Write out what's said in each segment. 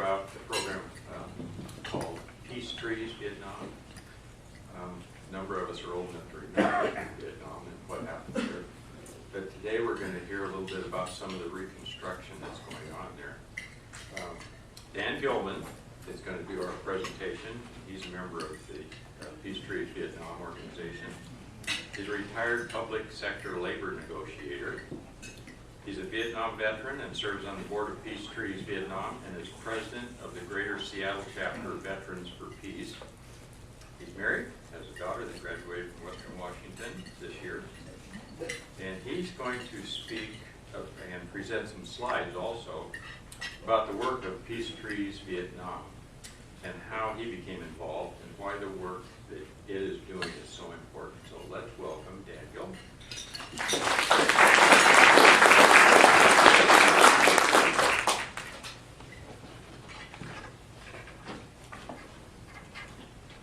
about the program called Peace Trees Vietnam. A number of us are old enough to remember Vietnam and what happened there. But today we're going to hear a little bit about some of the reconstruction that's going on there. Dan Gilman is going to do our presentation. He's a member of the Peace Trees Vietnam organization. He's a retired public sector labor negotiator. He's a Vietnam veteran and serves on the board of Peace Trees Vietnam and is president of the Greater Seattle Chapter of Veterans for Peace. He's married, has a daughter that graduated from Western Washington this year. And he's going to speak and present some slides also about the work of Peace Trees Vietnam and how he became involved and why the work that it is doing is so important. So let's welcome Dan Gilman.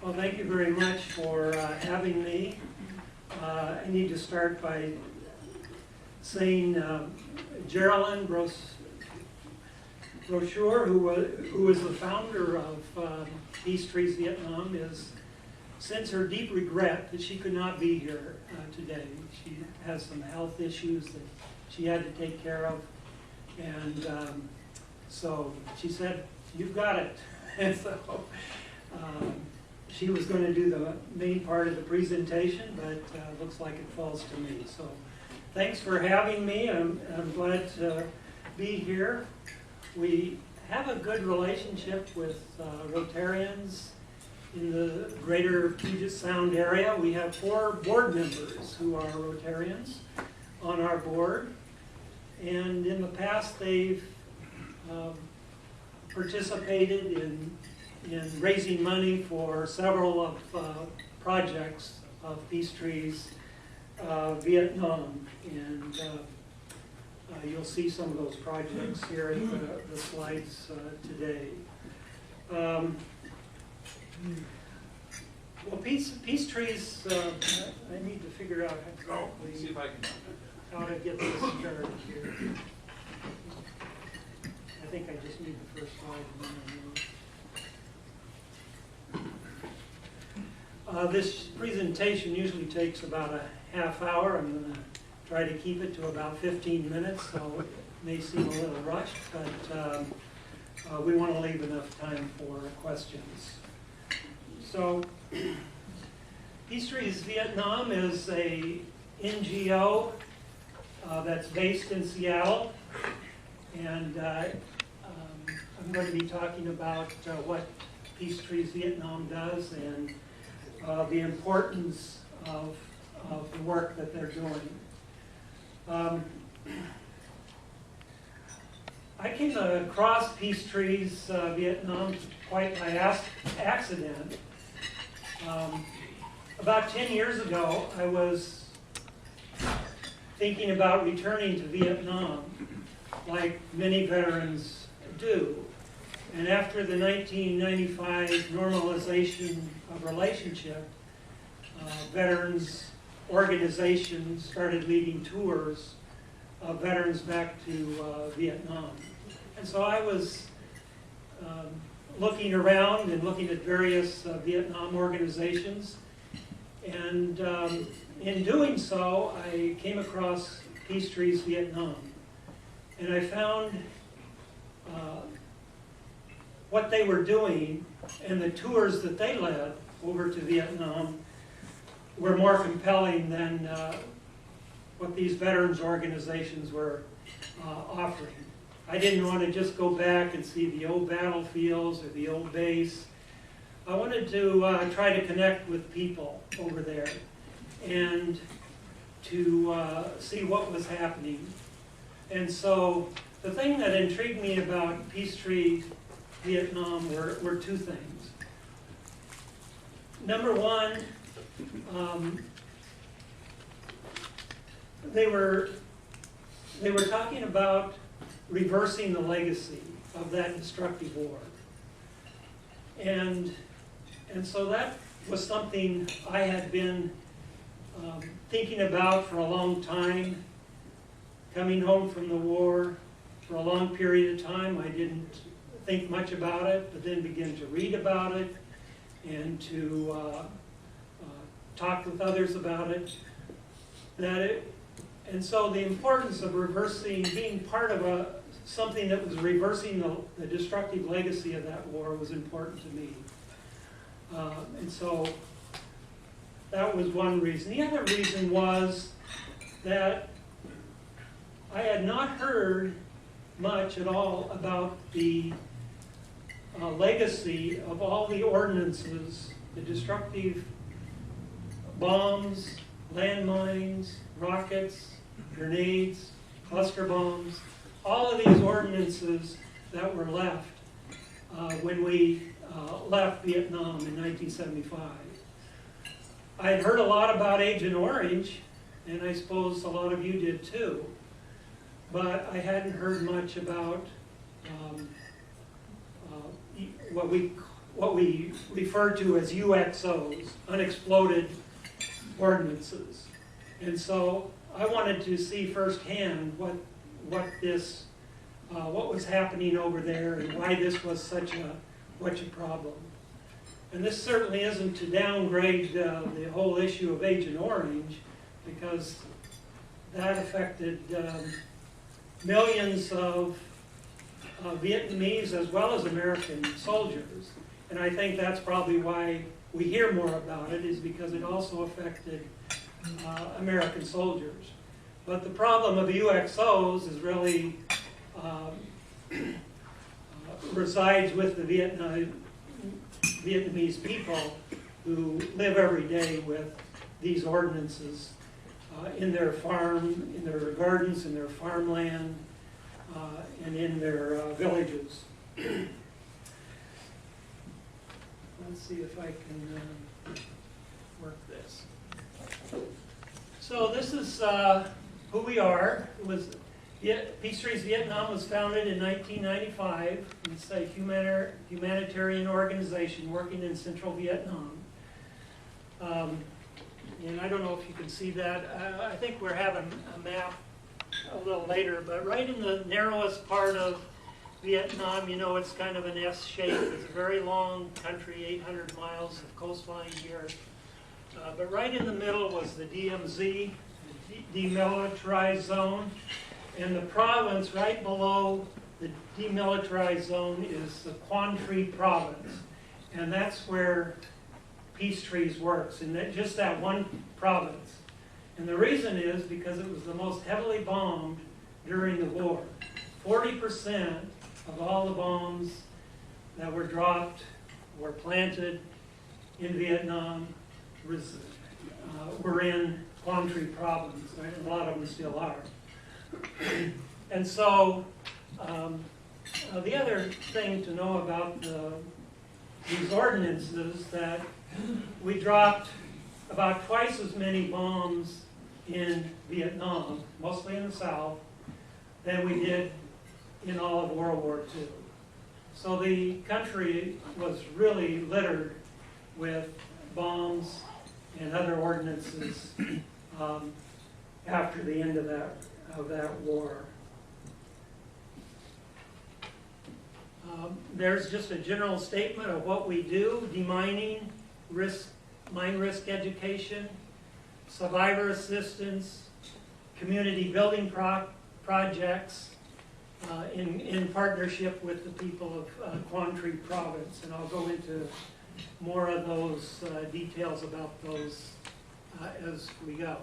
Well, thank you very much for having me. I need to start by saying Geraldine Brochure, who is the founder of Peace Trees Vietnam, is since her deep regret that she could not be here today. She has some health issues that she had to take care of, and so she said, "You've got it." And so she was going to do the main part of the presentation, but looks like it falls to me. So thanks for having me. I'm glad to be here. We have a good relationship with Rotarians in the greater Puget Sound area. We have 4 board members who are Rotarians on our board. And in the past, they've participated in raising money for several of projects of Peace Trees Vietnam. And you'll see some of those projects here in the slides today. Well, Peace Trees, I need to figure out exactly how to get this started here. I think I just need the first slide. This presentation usually takes about a half hour. I'm going to try to keep it to about 15 minutes, so it may seem a little rushed, but we want to leave enough time for questions. So, Peace Trees Vietnam is a NGO that's based in Seattle, and I'm going to be talking about what Peace Trees Vietnam does and the importance of the work that they're doing. I came across Peace Trees Vietnam quite by accident. About 10 years ago, I was thinking about returning to Vietnam, like many veterans do. And after the 1995 normalization of relationship, veterans organizations started leading tours of veterans back to Vietnam. And so I was looking around and looking at various Vietnam organizations. And in doing so, I came across Peace Trees Vietnam. And I found what they were doing and the tours that they led over to Vietnam were more compelling than what these veterans organizations were offering. I didn't want to just go back and see the old battlefields or the old base. I wanted to try to connect with people over there and to see what was happening. And so the thing that intrigued me about Peace Trees Vietnam were 2 things. Number one, they were talking about reversing the legacy of that destructive war. And so that was something I had been thinking about for a long time. Coming home from the war, for a long period of time, I didn't think much about it, but then begin to read about it and to talk with others about it. And so the importance of reversing, being part of something that was reversing the destructive legacy of that war was important to me. And so that was one reason. The other reason was that I had not heard much at all about the legacy of all the ordinances, the destructive bombs, landmines, rockets, grenades, cluster bombs, all of these ordinances that were left when we left Vietnam in 1975. I had heard a lot about Agent Orange, and I suppose a lot of you did too, but I hadn't heard much about what we refer to as UXOs, unexploded ordinances. And so I wanted to see firsthand what was happening over there and why this was such a problem. And this certainly isn't to downgrade the whole issue of Agent Orange, because that affected millions of Vietnamese as well as American soldiers. And I think that's probably why we hear more about it, is because it also affected American soldiers. But the problem of UXOs is really resides with the Vietnamese people who live every day with these ordinances in their farm, in their gardens, in their farmland, and in their villages. Let's see if I can work this. So this is who we are. Peace Trees Vietnam was founded in 1995. It's a humanitarian organization working in central Vietnam. And I don't know if you can see that. I think we're having a map a little later, but right in the narrowest part of Vietnam, you know, it's kind of an S shape. It's a very long country, 800 miles of coastline here. But right in the middle was the DMZ, the demilitarized zone. And the province right below the demilitarized zone is the Quang Tri province. And that's where Peace Trees works, in just that one province. And the reason is because it was the most heavily bombed during the war. 40% of all the bombs that were dropped or planted in Vietnam were in Quang Tri province, right? A lot of them still are. And so the other thing to know about these ordinances, that we dropped about twice as many bombs in Vietnam, mostly in the South, than we did in all of World War II. So the country was really littered with bombs and other ordinances after the end of that war. There's just a general statement of what we do: demining, mine risk education, survivor assistance, community building projects in partnership with the people of Quang Tri province. And I'll go into more of those details about those as we go.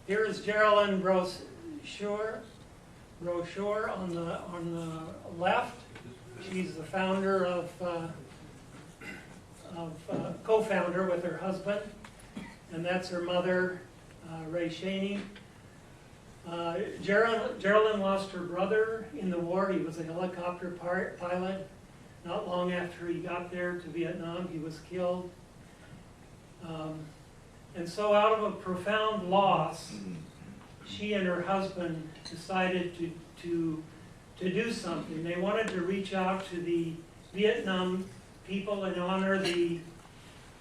Here is Geraldine brochure on the left. She's the founder co-founder with her husband, and that's her mother, Ray Shaney. Geraldine lost her brother in the war. He was a helicopter pilot. Not long after he got there to Vietnam, he was killed. And so out of a profound loss, she and her husband decided to do something. They wanted to reach out to the Vietnam people and honor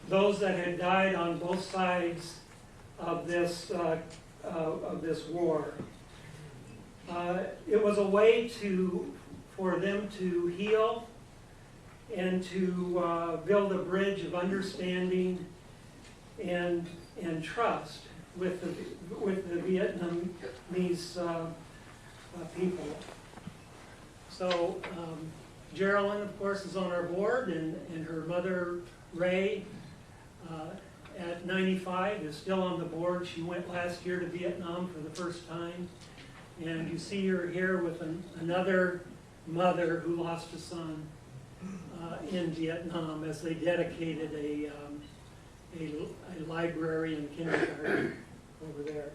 those that had died on both sides of this war. It was a way for them to heal and to build a bridge of understanding and trust with the Vietnamese people. So Geraldine, of course, is on our board, and her mother, Ray, at 95, is still on the board. She went last year to Vietnam for the first time. And you see her here with another mother who lost a son in Vietnam, as they dedicated a library and kindergarten over there.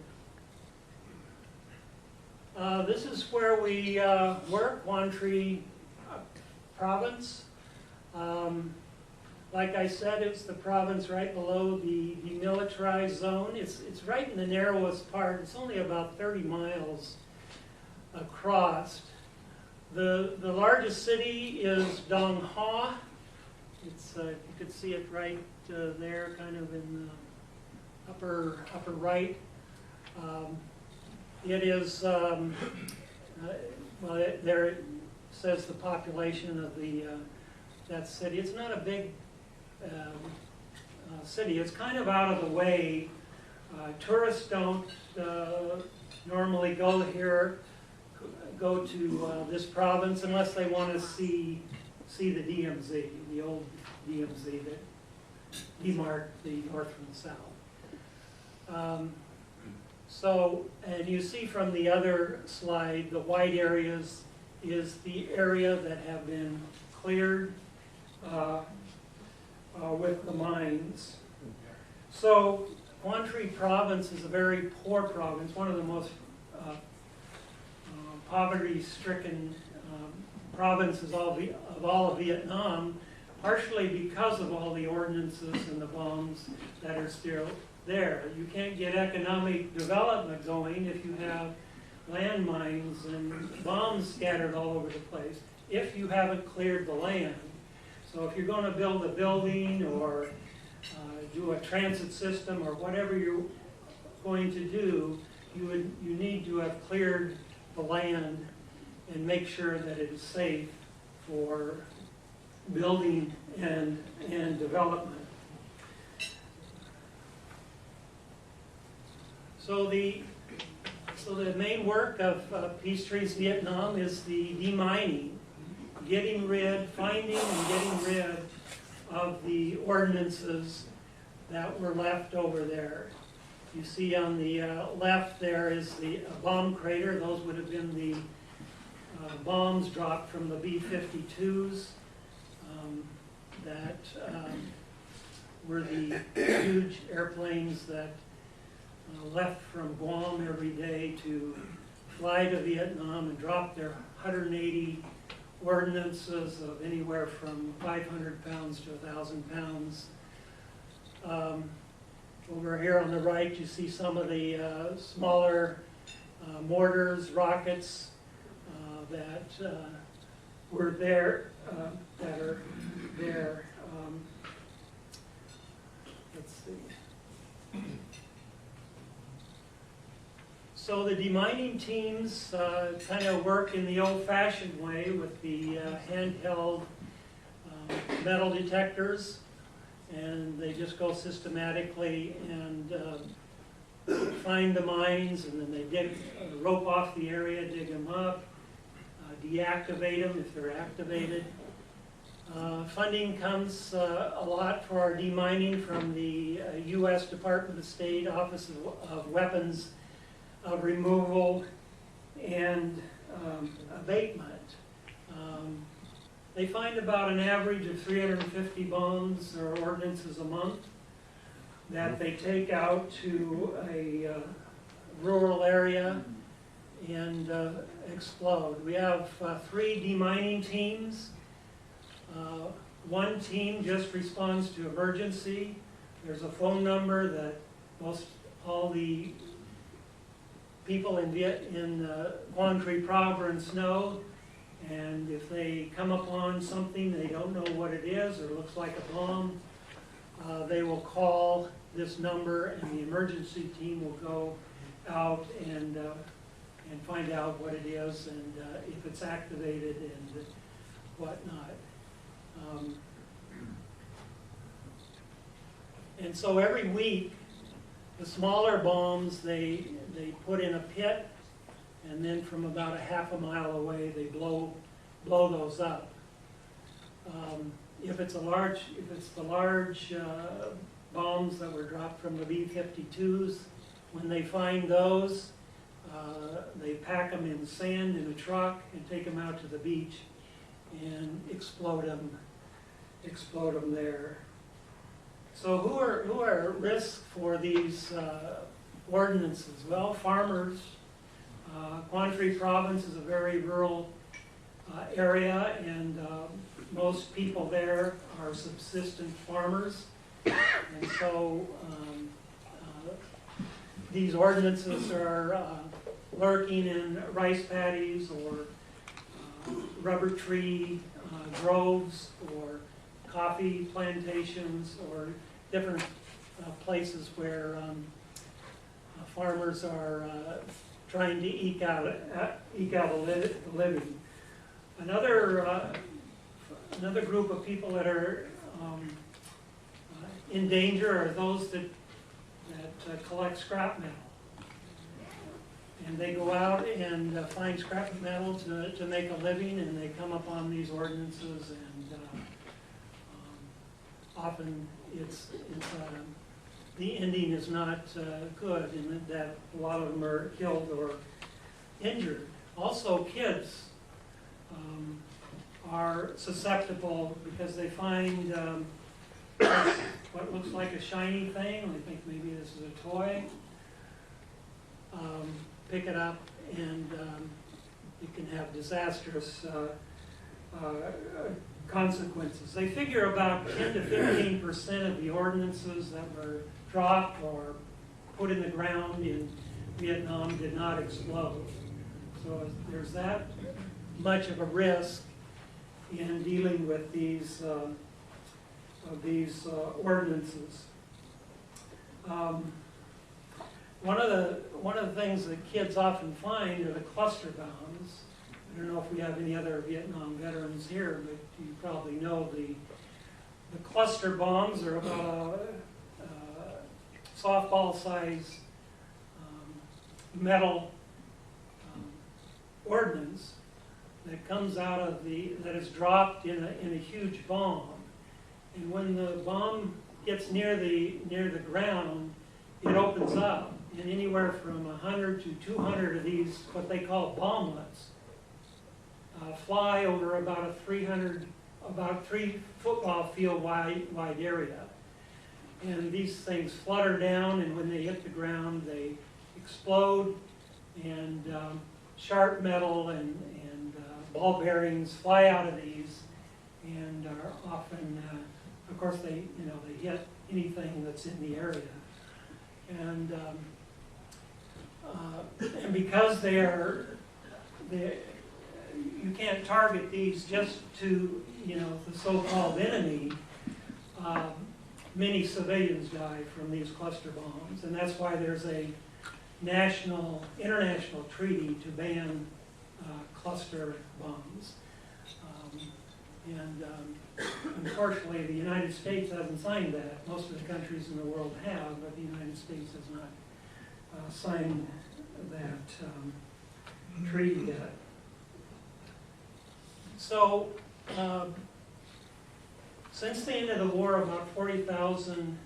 This is where we work, Quang Tri province. Like I said, it's the province right below the demilitarized zone. It's right in the narrowest part. It's only about 30 miles across. The largest city is Dong Ha. It's you could see it right there, kind of in the upper right. It is well, there it says the population of that city. It's not a big city. It's kind of out of the way. Tourists don't normally go to this province unless they want to see the DMZ, the old DMZ that demarked the north from the south. So, and you see from the other slide, the white areas is the area that have been cleared with the mines. So Quang Tri province is a very poor province, one of the most poverty-stricken provinces of all of Vietnam, partially because of all the ordinances and the bombs that are still there. You can't get economic development going if you have landmines and bombs scattered all over the place, if you haven't cleared the land. So if you're going to build a building or do a transit system or whatever you're going to do, you need to have cleared the land and make sure that it is safe for building and development. So the main work of Peace Trees Vietnam is the demining, finding and getting rid of the ordinances that were left over there. You see on the left there is the bomb crater. Those would have been the bombs dropped from the B-52s that were the huge airplanes that left from Guam every day to fly to Vietnam and drop their 180 ordinances of anywhere from 500 pounds to 1,000 pounds. Over here on the right, you see some of the smaller mortars, rockets that were there, that are there. Let's see. So the demining teams kind of work in the old-fashioned way with the handheld metal detectors, and they just go systematically and find the mines, and then they rope off the area, dig them up, deactivate them if they're activated. Funding comes a lot for our demining from the U.S. Department of State Office of Weapons of Removal and Abatement. They find about an average of 350 bombs or ordinances a month that they take out to a rural area and explode. We have 3 demining teams. One team just responds to emergency. There's a phone number that all the people in Quang Tri province know, and if they come upon something they don't know what it is or looks like a bomb, they will call this number, and the emergency team will go out and find out what it is and if it's activated and whatnot. And so every week, the smaller bombs, they put in a pit, and then from about a half a mile away, they blow those up. If it's the large bombs that were dropped from the B-52s, when they find those, they pack them in sand in a truck and take them out to the beach and explode them there. So who are at risk for these ordinances? Well, farmers. Quang Province is a very rural area, and most people there are subsistence farmers. And so these ordinances are lurking in rice paddies or rubber tree groves or coffee plantations or different places where farmers are trying to eke out a living. Another group of people that are in danger are those that collect scrap metal. And they go out and find scrap metal to make a living, and they come upon these ordinances, and often the ending is not good, in that a lot of them are killed or injured. Also, kids are susceptible because they find what looks like a shiny thing. They think maybe this is a toy. Pick it up, and it can have disastrous consequences. They figure about 10 to 15% of the ordinances that were dropped or put in the ground in Vietnam did not explode. So there's that much of a risk in dealing with these ordinances. One of the things that kids often find are the cluster bombs. I don't know if we have any other Vietnam veterans here, but you probably know the cluster bombs are about a softball-sized metal ordnance that comes out of that is dropped in a huge bomb. And when the bomb gets near the ground, it opens up, and anywhere from 100 to 200 of these, what they call bomblets, fly over about about 3 football field wide area. And these things flutter down, and when they hit the ground, they explode, and sharp metal and ball bearings fly out of these, and are often, of course, they hit anything that's in the area. And because you can't target these just to the so-called enemy. Many civilians die from these cluster bombs, and that's why there's a international treaty to ban cluster bombs. Unfortunately, the United States hasn't signed that. Most of the countries in the world have, but the United States has not signed that treaty yet. So, since the end of the war, about 40,000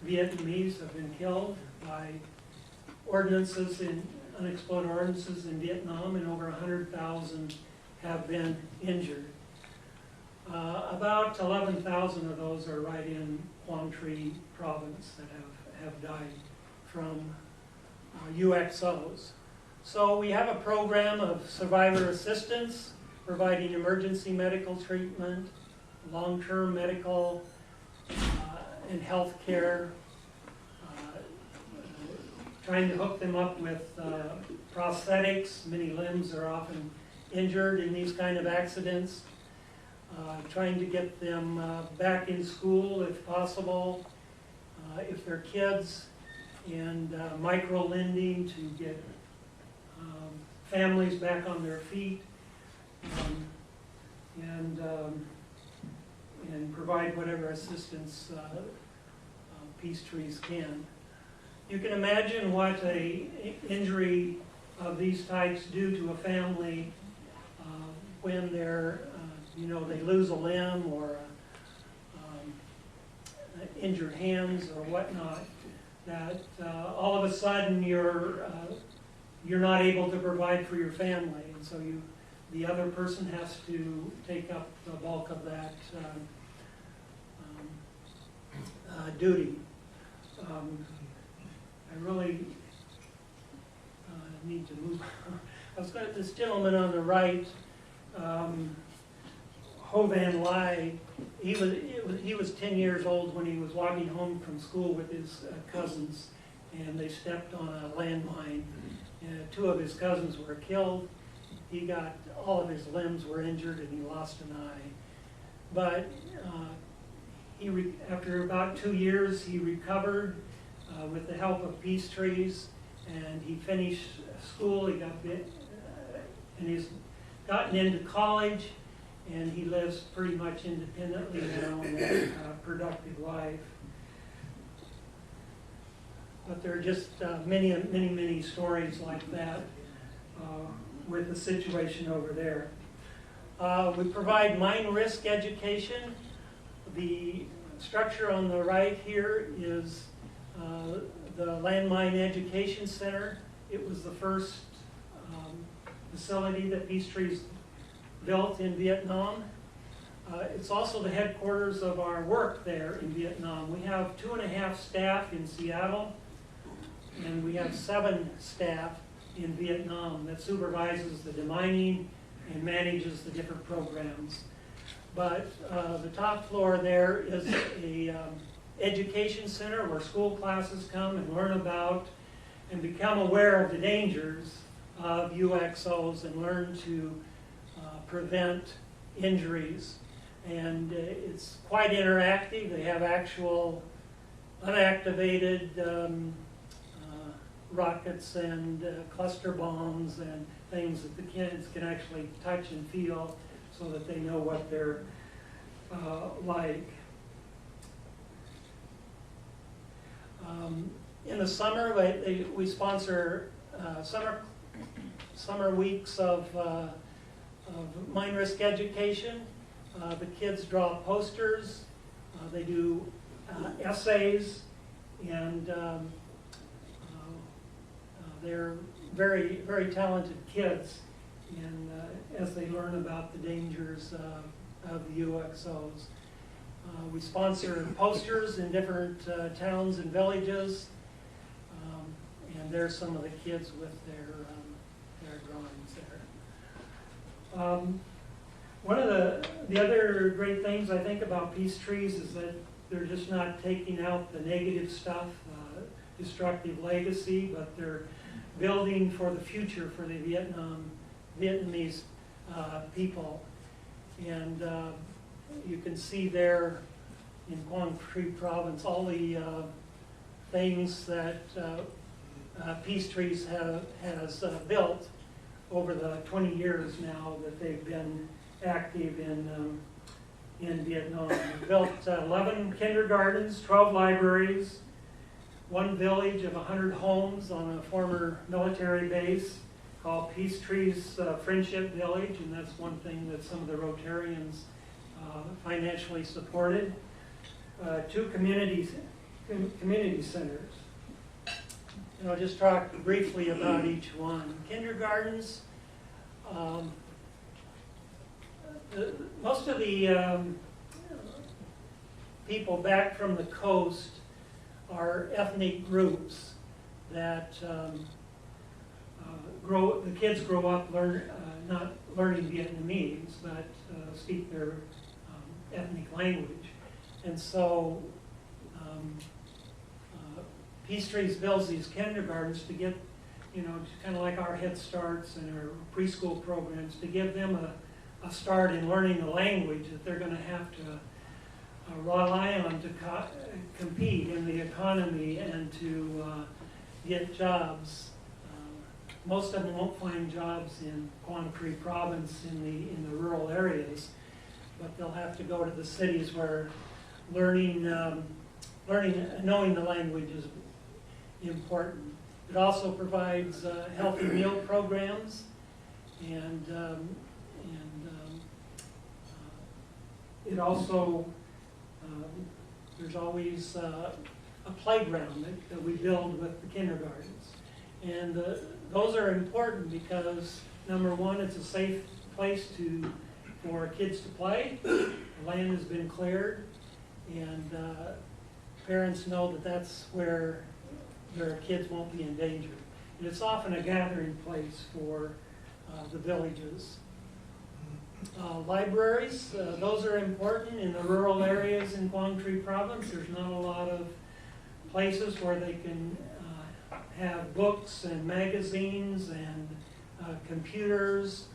Vietnamese have been killed by unexploded ordinances in Vietnam, and over 100,000 have been injured. About 11,000 of those are right in Quang Tri Province that have died from UXOs. So we have a program of survivor assistance, providing emergency medical treatment, long-term medical and health care, trying to hook them up with prosthetics. Many limbs are often injured in these kind of accidents. Trying to get them back in school if possible, if they're kids, and micro-lending to get families back on their feet, and provide whatever assistance Peace Trees can. You can imagine what a injury of these types do to a family when they're, they lose a limb or injured hands or whatnot. That all of a sudden you're not able to provide for your family, and so the other person has to take up the bulk of that duty. I really need to move. I was going. This gentleman on the right, Ho Van Lai. He was 10 years old when he was walking home from school with his cousins, and they stepped on a landmine. Two of his cousins were killed. He got all of his limbs were injured, and he lost an eye. But after about 2 years, he recovered with the help of Peace Trees, and he finished school. He got and he's gotten into college, and he lives pretty much independently now in a productive life. But there are just many stories like that with the situation over there. We provide mine risk education. The structure on the right here is the Landmine Education Center. It was the first facility that Peace Trees built in Vietnam. It's also the headquarters of our work there in Vietnam. We have 2.5 staff in Seattle, and we have 7 staff in Vietnam that supervises the demining and manages the different programs. But the top floor there is a education center where school classes come and learn about and become aware of the dangers of UXOs and learn to prevent injuries. And it's quite interactive. They have actual unactivated rockets and cluster bombs and things that the kids can actually touch and feel so that they know what they're like. In the summer, we sponsor summer weeks of mine risk education. The kids draw posters, they do essays, and they're very, very talented kids as they learn about the dangers of the UXOs. We sponsor posters in different towns and villages, and there's some of the kids with their drawings there. One of the other great things I think about Peace Trees is that they're just not taking out the negative stuff, destructive legacy, but they're building for the future for the Vietnamese people. And you can see there in Quang Tri province all the things that Peace Trees has built over the 20 years now that they've been active in Vietnam. We built 11 kindergartens, 12 libraries, 1 village of 100 homes on a former military base called Peace Trees Friendship Village, and that's one thing that some of the Rotarians financially supported. 2 community centers. And I'll just talk briefly about each one. Kindergartens, most of the people back from the coast are ethnic groups that the kids grow up not learning Vietnamese, but speak their ethnic language. And so Peace Trees builds these kindergartens to get, kind of like our Head Starts and our preschool programs, to give them a start in learning the language that they're going to have to rely on to compete in the economy and to get jobs. Most of them won't find jobs in Quang Tri province in the rural areas, but they'll have to go to the cities where learning knowing the language is important. It also provides healthy meal programs, and it also, there's always a playground that we build with the kindergartens. And those are important because, number one, it's a safe place for kids to play. The land has been cleared, and parents know that that's where their kids won't be in danger. And it's often a gathering place for the villages. Libraries, those are important in the rural areas in Quang Tri Province. There's not a lot of places where they can have books and magazines and computers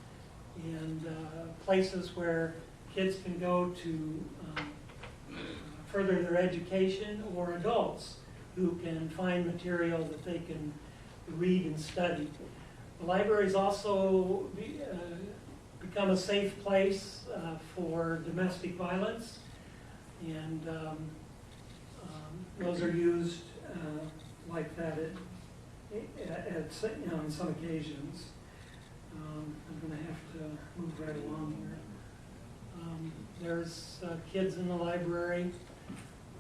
and places where kids can go to further their education, or adults who can find material that they can read and study. The libraries also become a safe place for domestic violence, and those are used like that on some occasions. I'm going to have to move right along here. There's kids in the library.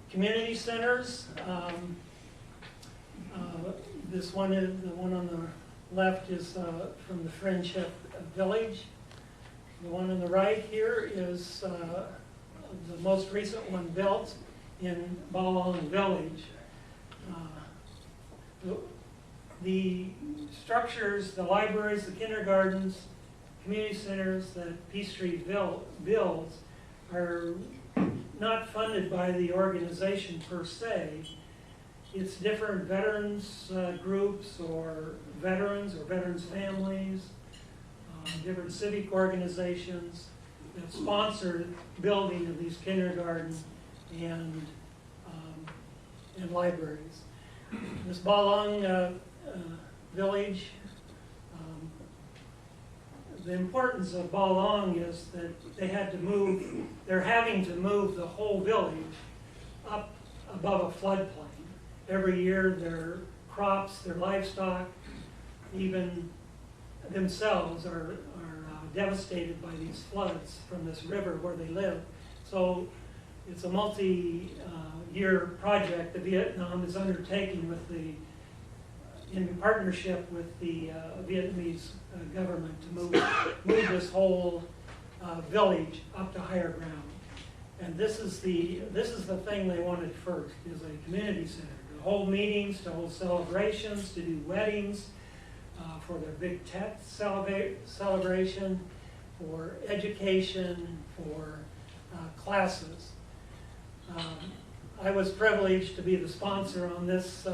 Community centers. This one is the one on the left is from the Friendship Village. The one on the right here is the most recent one built in Balong Village. The structures, the libraries, the kindergartens, community centers that Peachtree builds are not funded by the organization per se. It's different veterans groups or veterans families, different civic organizations that sponsor building of these kindergarten and libraries. This Balong village, the importance of Balong is that they're having to move the whole village up above a floodplain. Every year their crops, their livestock, even themselves are devastated by these floods from this river where they live. So it's a multi-year project that Vietnam is undertaking in partnership with the Vietnamese government to move this whole village up to higher ground. And this is the thing they wanted first, is a community center to hold meetings, to hold celebrations, to do weddings, for their big Tet celebration, for education, for classes. I was privileged to be the sponsor on this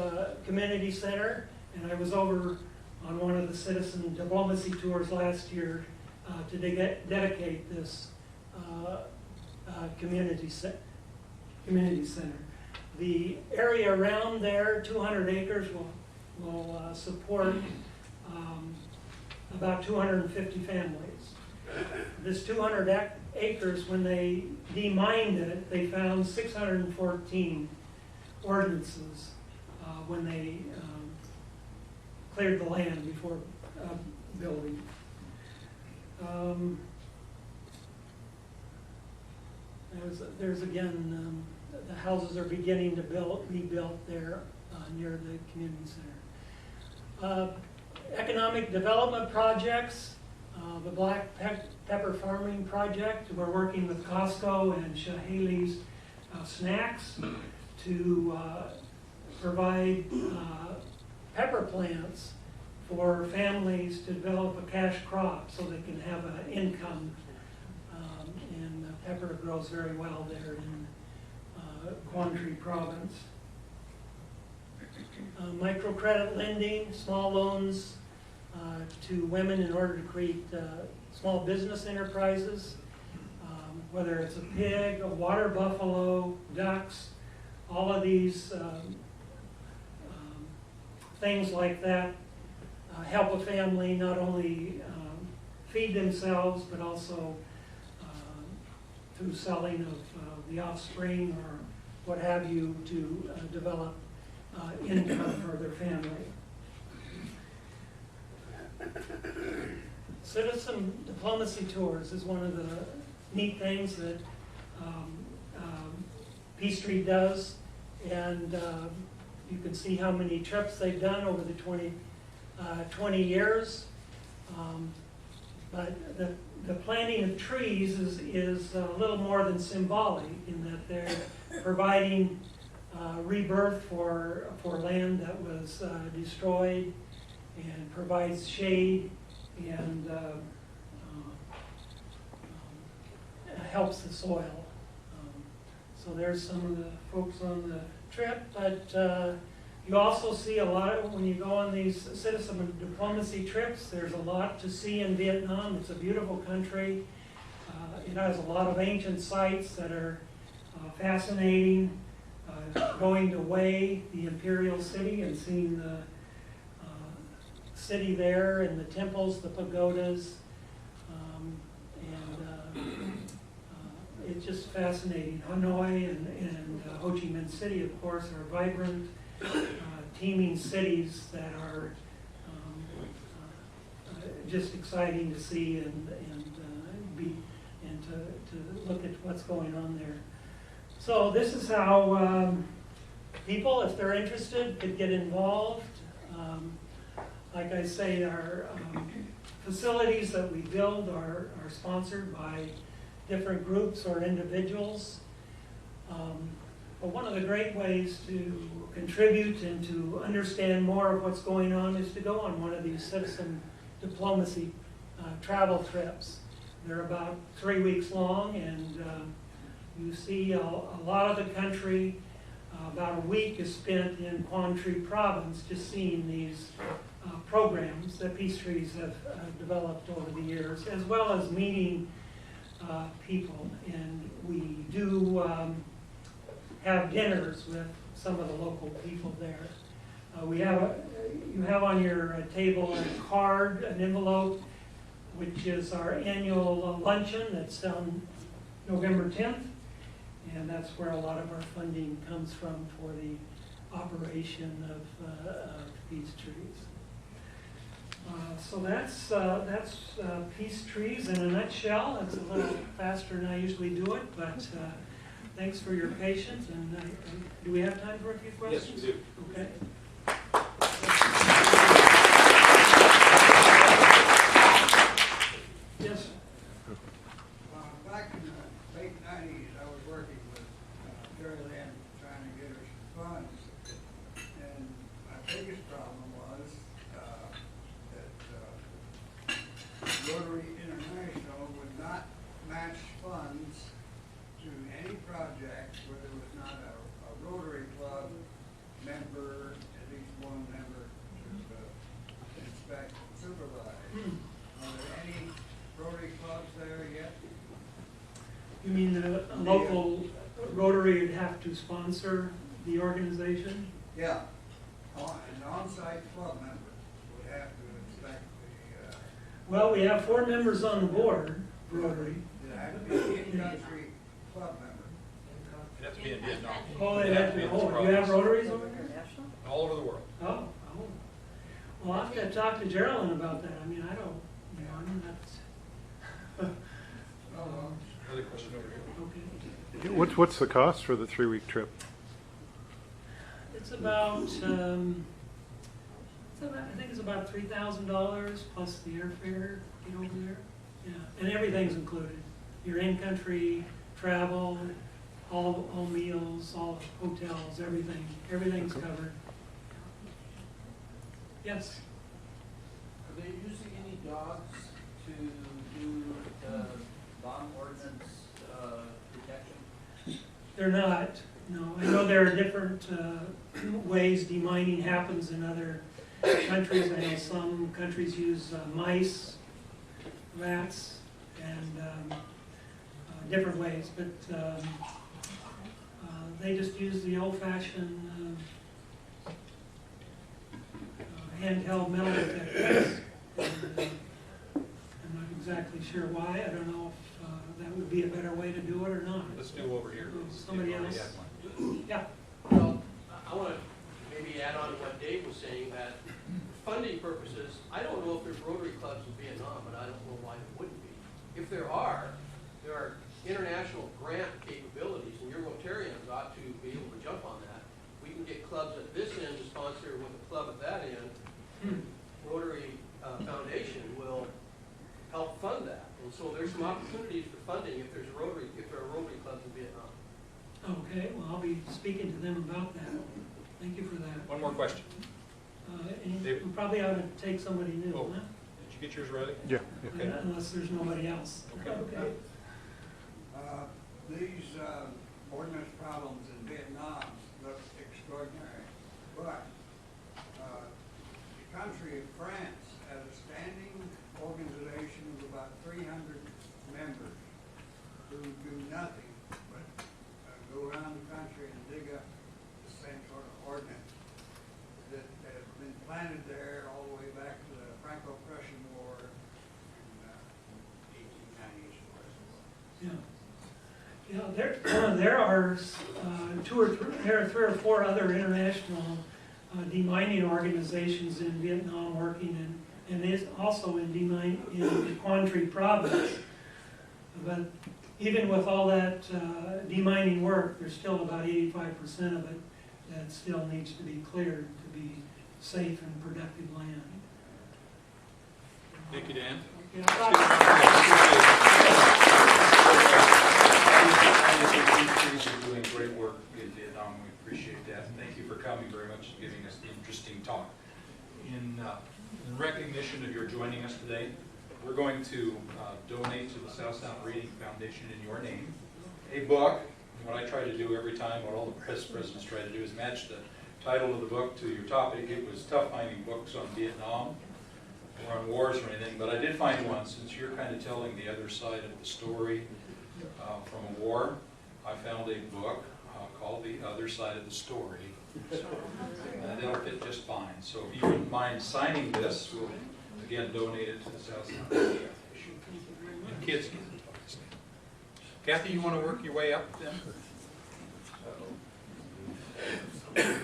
community center, and I was over on one of the citizen diplomacy tours last year to dedicate this community center. The area around there, 200 acres, will support about 250 families. This 200 acres, when they demined it, they found 614 ordinances when they cleared the land before building. There's again, the houses are beginning to be built there near the community center. Economic development projects, the black pepper farming project. We're working with Costco and Shahali's Snacks to provide pepper plants for families to develop a cash crop so they can have an income. And pepper grows very well there in Quang Tri Province. Microcredit lending, small loans to women in order to create small business enterprises, whether it's a pig, a water buffalo, ducks, all of these things like that help a family not only feed themselves, but also through selling of the offspring what have you, to develop income for their family. Citizen diplomacy tours is one of the neat things that Peace Street does, and you can see how many trips they've done over the 20 years. But the planting of trees is a little more than symbolic, in that they're providing rebirth for land that was destroyed, and provides shade, and helps the soil. So there's some of the folks on the trip, but you also see a lot when you go on these citizen diplomacy trips. There's a lot to see in Vietnam. It's a beautiful country. It has a lot of ancient sites that are fascinating. Going to Hue, the imperial city, and seeing the city there, and the temples, the pagodas, it's just fascinating. Hanoi and Ho Chi Minh City, of course, are vibrant, teeming cities that are just exciting to see and to look at what's going on there. So this is how people, if they're interested, could get involved. Like I say, our facilities that we build are sponsored by different groups or individuals. But one of the great ways to contribute and to understand more of what's going on is to go on one of these citizen diplomacy travel trips. They're about 3 weeks long, and you see a lot of the country. About a week is spent in Quang Tri province, just seeing these programs that Peace Trees have developed over the years, as well as meeting people. And we do have dinners with some of the local people there. You have on your table a card, an envelope, which is our annual luncheon that's on November 10th. And that's where a lot of our funding comes from for the operation of Peace Trees. So that's Peace Trees in a nutshell. It's a little faster than I usually do it, but thanks for your patience. And do we have time for a few questions? Yes, we do. Okay. Yes. Back in the late 90s, I was working with Chair Larry trying to get her some funds. And my biggest problem was that Rotary International would not match funds to any project where there was not a Rotary Club member, at least one member, to inspect and supervise. Are there any Rotary clubs there yet? You mean the local Rotary would have to sponsor the organization? Yeah, an on-site club member would have to inspect the, Well, we have 4 members on the board, Rotary. it had to be an in-country club member. It has to be in Vietnam. Oh, It they has have to be to, in this you have province. Rotaries over there? All over the world. Oh. Well, I'll have to talk to Geraldine about that. I mean, I don't, that's, Another question over here. okay. What's the cost for the 3-week trip? It's about, I think it's about $3,000 plus the airfare, get over there. Yeah, and everything's included. Your in-country travel, all meals, all hotels, everything's covered. Yes? Are they using any dogs to do bomb ordnance protection? They're not, no. I know there are different ways demining happens in other countries. I know some countries use mice, rats, and different ways, but they just use the old-fashioned handheld metal detectors. And, I'm not exactly sure why. I don't know if that would be a better way to do it or not. Let's do over here. Somebody You already else? had one. Yeah, Well, I want to maybe add on to what Dave was saying, that for funding purposes, I don't know if there's Rotary clubs in Vietnam, and I don't know why there wouldn't be. If there are international grant capabilities, and your Rotarians ought to be able to jump on that. We can get clubs at this end to sponsor with a club at that end. Rotary Foundation will help fund that. And so there's some opportunities for funding if there are Rotary clubs in Vietnam. okay, well, I'll be speaking to them about that. Thank you for that. One more question. And David? we probably ought to take somebody new, Oh, huh? did you get yours ready? Yeah. Okay. Unless there's nobody else. Okay. These ordinance problems in Vietnam look extraordinary, but the country of France has a standing organization of about 300 members who do nothing but go around the country and dig up the same sort of ordinance that has been planted there all the way back to the Franco-Prussian War in 1890s. Yeah. Yeah, there are there are three or four other international demining organizations in Vietnam working and is also in the Quang Tri province. But even with all that demining work, there's still about 85% of it that still needs to be cleared to be safe and productive land. Thank you, Dan. You're doing great work in Vietnam. We appreciate that. Thank you for coming very much and giving us the interesting talk. In recognition of your joining us today, we're going to donate to the South Sound Reading Foundation in your name a book. And what I try to do every time, what all the press presidents try to do, is match the title of the book to your topic. It was tough finding books on Vietnam or on wars or anything, but I did find one. Since you're kind of telling the other side of the story from a war, I found a book called The Other Side of the Story. And it'll fit just fine. So if you wouldn't mind signing this, we'll again donate it to the South Sound Foundation. And kids get it, obviously. Kathy, you want to work your way up then?